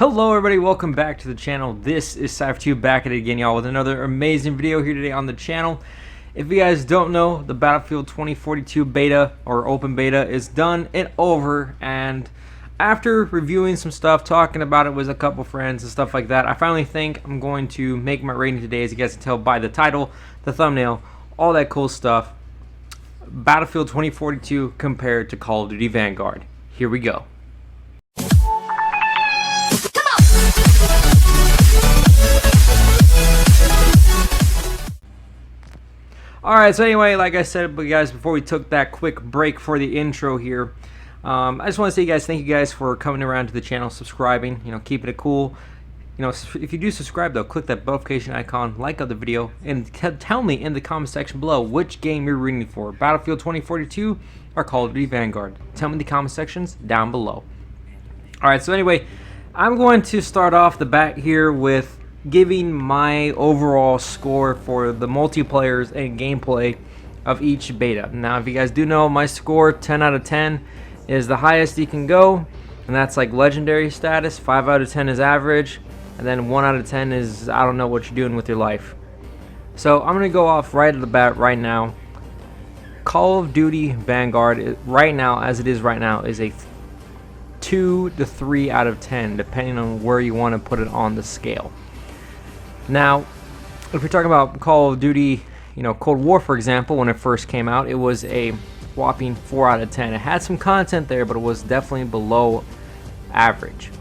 Hello everybody, welcome back to the channel. This is Cypher2 back at it again, y'all, with another amazing video here today on the channel. If you guys don't know, the Battlefield 2042 beta or open beta is done and over, and after reviewing some stuff, talking about it with a couple friends and stuff like that, I finally think I'm going to make my rating today. As you guys can tell by the title, the thumbnail, all that cool stuff. Battlefield 2042 compared to Call of Duty Vanguard. Here we go. Alright, so anyway, like I said, but guys, before we took that quick break for the intro here, I just want to say, guys, thank you guys for coming around to the channel, subscribing, keeping it cool. If you do subscribe, though, click that notification icon, like the video, and tell me in the comment section below which game you're rooting for, Battlefield 2042 or Call of Duty Vanguard. Tell me in the comment sections down below. Alright, so anyway, I'm going to start off the bat here with giving my overall score for the multiplayers and gameplay of each beta. Now, if you guys do know, my score 10 out of 10 is the highest you can go, and that's like legendary status. 5 out of 10 is average, and then 1 out of 10 is I don't know what you're doing with your life. So I'm gonna go off right at the bat right now. Call of Duty Vanguard right now, as it is right now, is a 2 to 3 out of 10, depending on where you want to put it on the scale. Now, if we're talking about Call of Duty, Cold War, for example, when it first came out, it was a whopping 4 out of 10. It had some content there, but it was definitely below average.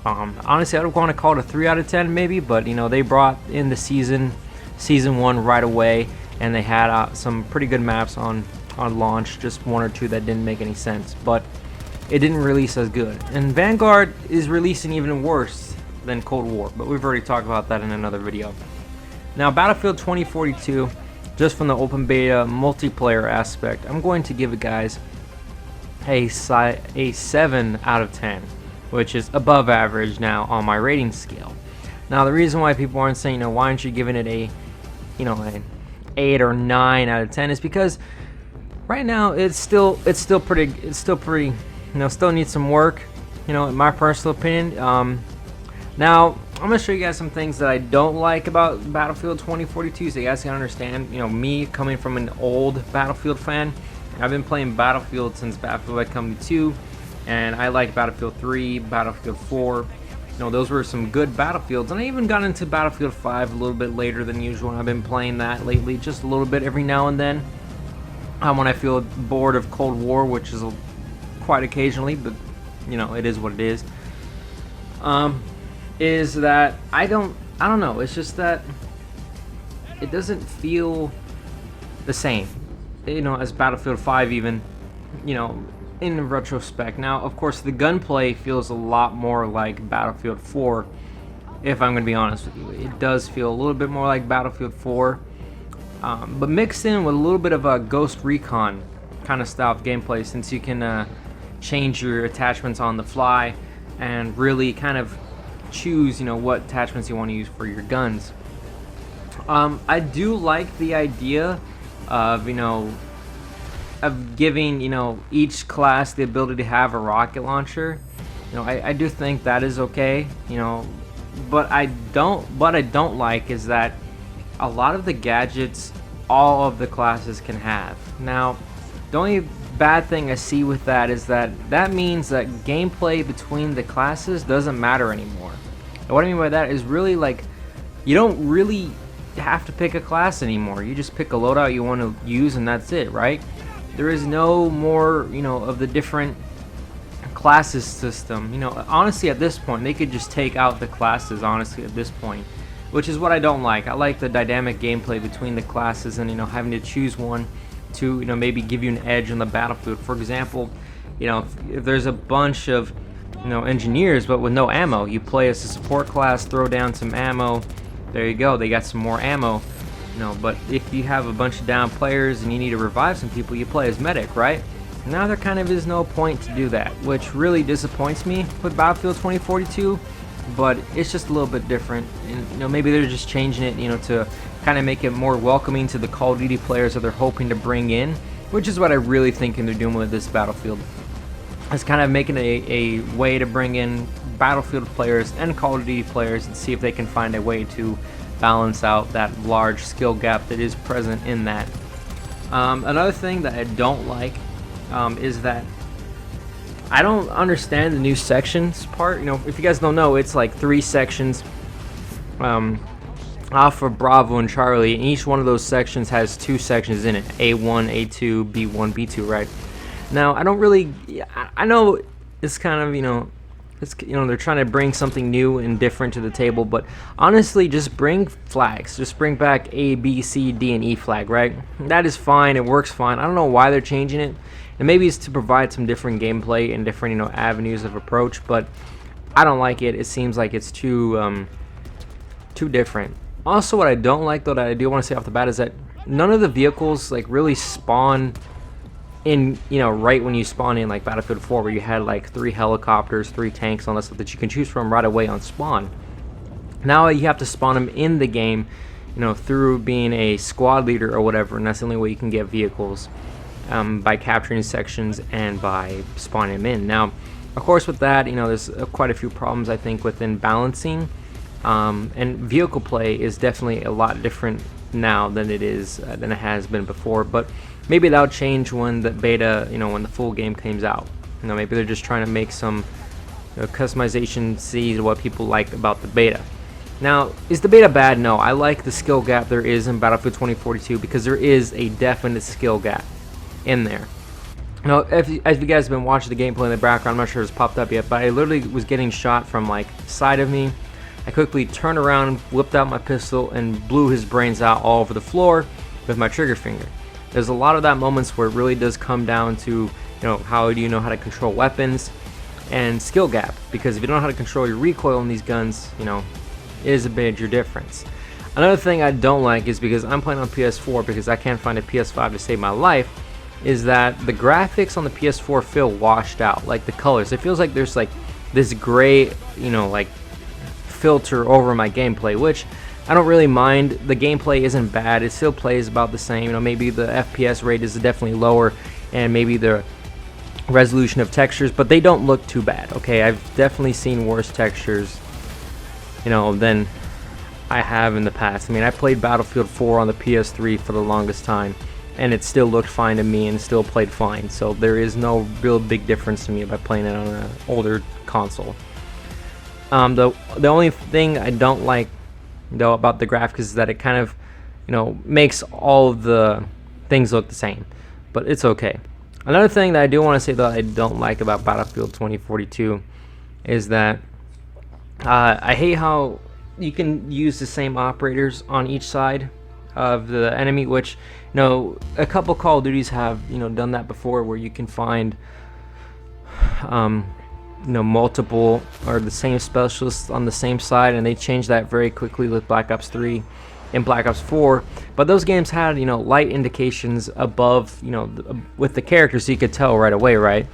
Honestly, I would want to call it a 3 out of 10 maybe, but they brought in the season 1 right away, and they had some pretty good maps on launch, just 1 or 2 that didn't make any sense, but it didn't release as good. And Vanguard is releasing even worse than Cold War, but we've already talked about that in another video. Now, Battlefield 2042, just from the open beta multiplayer aspect, I'm going to give it, guys, a 7 out of 10, which is above average now on my rating scale. Now, the reason why people aren't saying, why aren't you giving it an 8 or 9 out of 10 is because right now it's still pretty, still needs some work, in my personal opinion. Now, I'm going to show you guys some things that I don't like about Battlefield 2042 so you guys can understand, me coming from an old Battlefield fan. I've been playing Battlefield since Battlefield Bad Company 2, and I like Battlefield 3, Battlefield 4. Those were some good Battlefields, and I even got into Battlefield 5 a little bit later than usual, and I've been playing that lately just a little bit every now and then. When I feel bored of Cold War, which is quite occasionally, but, it is what it is. Is that I don't know, it's just that it doesn't feel the same, as Battlefield 5 even, in retrospect. Now, of course, the gunplay feels a lot more like Battlefield 4, if I'm going to be honest with you. It does feel a little bit more like Battlefield 4, but mixed in with a little bit of a Ghost Recon kind of style of gameplay, since you can change your attachments on the fly and really kind of choose what attachments you want to use for your guns. I do like the idea of giving each class the ability to have a rocket launcher. I do think that is okay, but I don't like is that a lot of the gadgets all of the classes can have. Now, the only bad thing I see with that is that means that gameplay between the classes doesn't matter anymore. And what I mean by that is really like you don't really have to pick a class anymore. You just pick a loadout you want to use, and that's it, right? There is no more of the different classes system. Honestly, at this point they could just take out the classes, honestly, at this point, which is what I don't like. I like the dynamic gameplay between the classes, and having to choose one to maybe give you an edge on the battlefield. For example, if there's a bunch of engineers but with no ammo, you play as a support class, throw down some ammo, there you go, they got some more ammo. But if you have a bunch of down players and you need to revive some people, you play as medic, right? Now there kind of is no point to do that, which really disappoints me with Battlefield 2042, but it's just a little bit different. And maybe they're just changing it to kind of make it more welcoming to the Call of Duty players that they're hoping to bring in, which is what I really think they're doing with this Battlefield. is kind of making a way to bring in Battlefield players and Call of Duty players and see if they can find a way to balance out that large skill gap that is present in that. Another thing that I don't like is that I don't understand the new sections part. You know, if you guys don't know, it's like 3 sections, Alpha, Bravo, and Charlie, and each one of those sections has 2 sections in it, A1, A2, B1, B2, right? Now, I don't really, I know it's kind of, they're trying to bring something new and different to the table, but honestly, just bring flags. Just bring back A, B, C, D, and E flag, right? That is fine. It works fine. I don't know why they're changing it. And maybe it's to provide some different gameplay and different, avenues of approach, but I don't like it. It seems like it's too different. Also, what I don't like, though, that I do want to say off the bat is that none of the vehicles, like, really spawn in, right when you spawn in, like Battlefield 4, where you had like 3 helicopters, 3 tanks, all that stuff that you can choose from right away on spawn. Now you have to spawn them in the game, through being a squad leader or whatever, and that's the only way you can get vehicles, by capturing sections and by spawning them in. Now, of course, with that, there's quite a few problems, I think, within balancing, and vehicle play is definitely a lot different now than it has been before, but maybe that'll change when the beta, when the full game comes out. Maybe they're just trying to make some customization, see what people like about the beta. Now, is the beta bad? No, I like the skill gap there is in Battlefield 2042 because there is a definite skill gap in there. Now, as you guys have been watching the gameplay in the background, I'm not sure it's popped up yet, but I literally was getting shot from like side of me. I quickly turned around, whipped out my pistol, and blew his brains out all over the floor with my trigger finger. There's a lot of that moments where it really does come down to, how do you know how to control weapons and skill gap, because if you don't know how to control your recoil on these guns, it is a major difference. Another thing I don't like is, because I'm playing on PS4 because I can't find a PS5 to save my life, is that the graphics on the PS4 feel washed out, like the colors. It feels like there's like this gray, like filter over my gameplay, which I don't really mind. The gameplay isn't bad. It still plays about the same. Maybe the FPS rate is definitely lower, and maybe the resolution of textures, but they don't look too bad. Okay, I've definitely seen worse textures, than I have in the past. I mean, I played Battlefield 4 on the PS3 for the longest time, and it still looked fine to me and still played fine. So there is no real big difference to me by playing it on an older console. The only thing I don't like, though, about the graphics is that it kind of, makes all of the things look the same, but it's okay. Another thing that I do want to say that I don't like about Battlefield 2042 is that I hate how you can use the same operators on each side of the enemy, which, a couple Call of Duties have, done that before, where you can find multiple or the same specialists on the same side, and they changed that very quickly with Black Ops 3 and Black Ops 4. But those games had, light indications above, with the characters, so you could tell right away, right?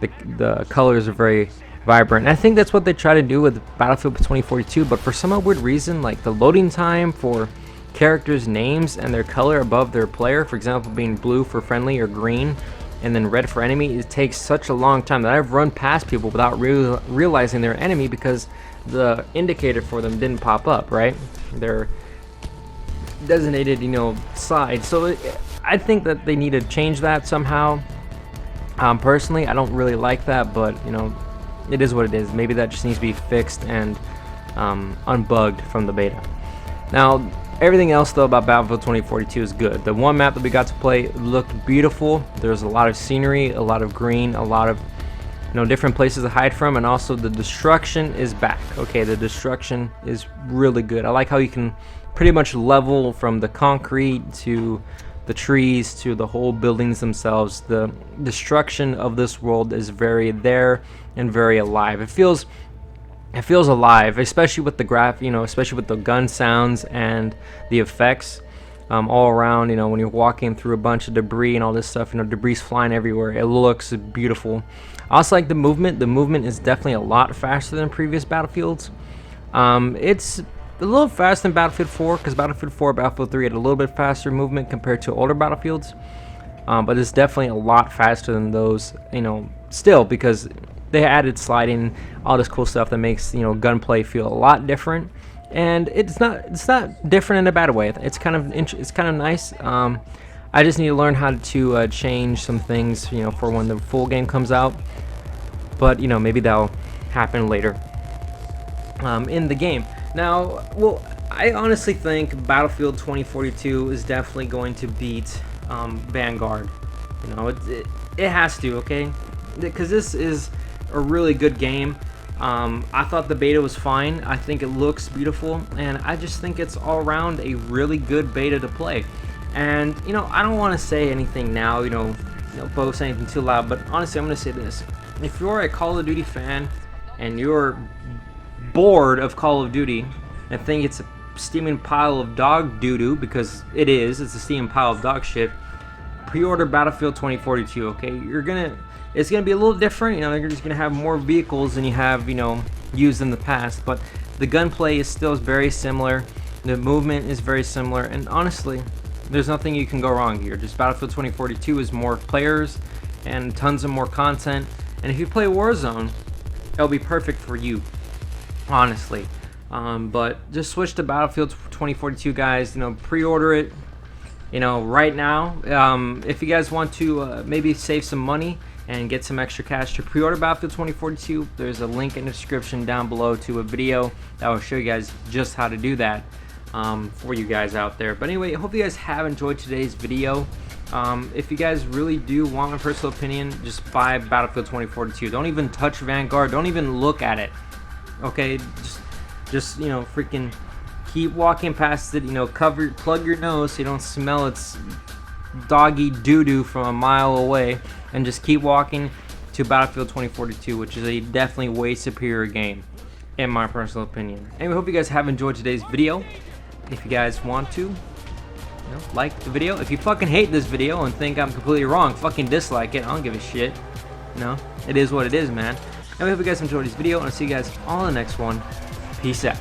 The colors are very vibrant. And I think that's what they try to do with Battlefield 2042, but for some weird reason, like the loading time for characters' names and their color above their player, for example, being blue for friendly or green, and then red for enemy, it takes such a long time that I've run past people without realizing they're enemy because the indicator for them didn't pop up, right? They're designated, side. So I think that they need to change that somehow. Personally, I don't really like that, but it is what it is. Maybe that just needs to be fixed and unbugged from the beta. Now, everything else, though, about Battlefield 2042 is good. The one map that we got to play looked beautiful. There's a lot of scenery, a lot of green, a lot of different places to hide from, and also the destruction is back. Okay, the destruction is really good. I like how you can pretty much level from the concrete to the trees to the whole buildings themselves. The destruction of this world is very there and very alive. It feels alive, especially with the especially with the gun sounds and the effects all around. When you're walking through a bunch of debris and all this stuff, debris flying everywhere. It looks beautiful. I also like the movement. The movement is definitely a lot faster than previous Battlefields. It's a little faster than Battlefield 4, because Battlefield 4, Battlefield 3 had a little bit faster movement compared to older Battlefields. but it's definitely a lot faster than those, still, because they added sliding, all this cool stuff that makes gunplay feel a lot different. And it's not different in a bad way. It's kind of nice. I just need to learn how to change some things, for when the full game comes out. But maybe that'll happen later in the game. Now, well, I honestly think Battlefield 2042 is definitely going to beat Vanguard. It has to, okay? Because this is a really good game. I thought the beta was fine. I think it looks beautiful, and I just think it's all around a really good beta to play. And I don't want to say anything now, boast anything too loud, but honestly, I'm going to say this: if you're a Call of Duty fan and you're bored of Call of Duty and think it's a steaming pile of dog doo-doo, because it's a steaming pile of dog shit, pre-order Battlefield 2042. Okay, it's gonna be a little different. You're just gonna have more vehicles than you have used in the past, but the gunplay is still very similar, the movement is very similar, and honestly, there's nothing you can go wrong here. Just Battlefield 2042 is more players and tons of more content, and if you play Warzone, it'll be perfect for you, honestly. But just switch to Battlefield 2042, guys. Pre-order it right now. If you guys want to maybe save some money and get some extra cash to pre-order Battlefield 2042, there's a link in the description down below to a video that will show you guys just how to do that for you guys out there. But anyway, I hope you guys have enjoyed today's video. If you guys really do want my personal opinion, just buy Battlefield 2042. Don't even touch Vanguard. Don't even look at it. Okay, just freaking keep walking past it. Plug your nose so you don't smell its doggy doo-doo from a mile away, and just keep walking to Battlefield 2042, which is a definitely way superior game, in my personal opinion. Anyway, hope you guys have enjoyed today's video. If you guys want to, like the video. If you fucking hate this video and think I'm completely wrong, fucking dislike it. I don't give a shit. It is what it is, man. Anyway, hope you guys enjoyed this video, and I'll see you guys all in the next one. Peace out.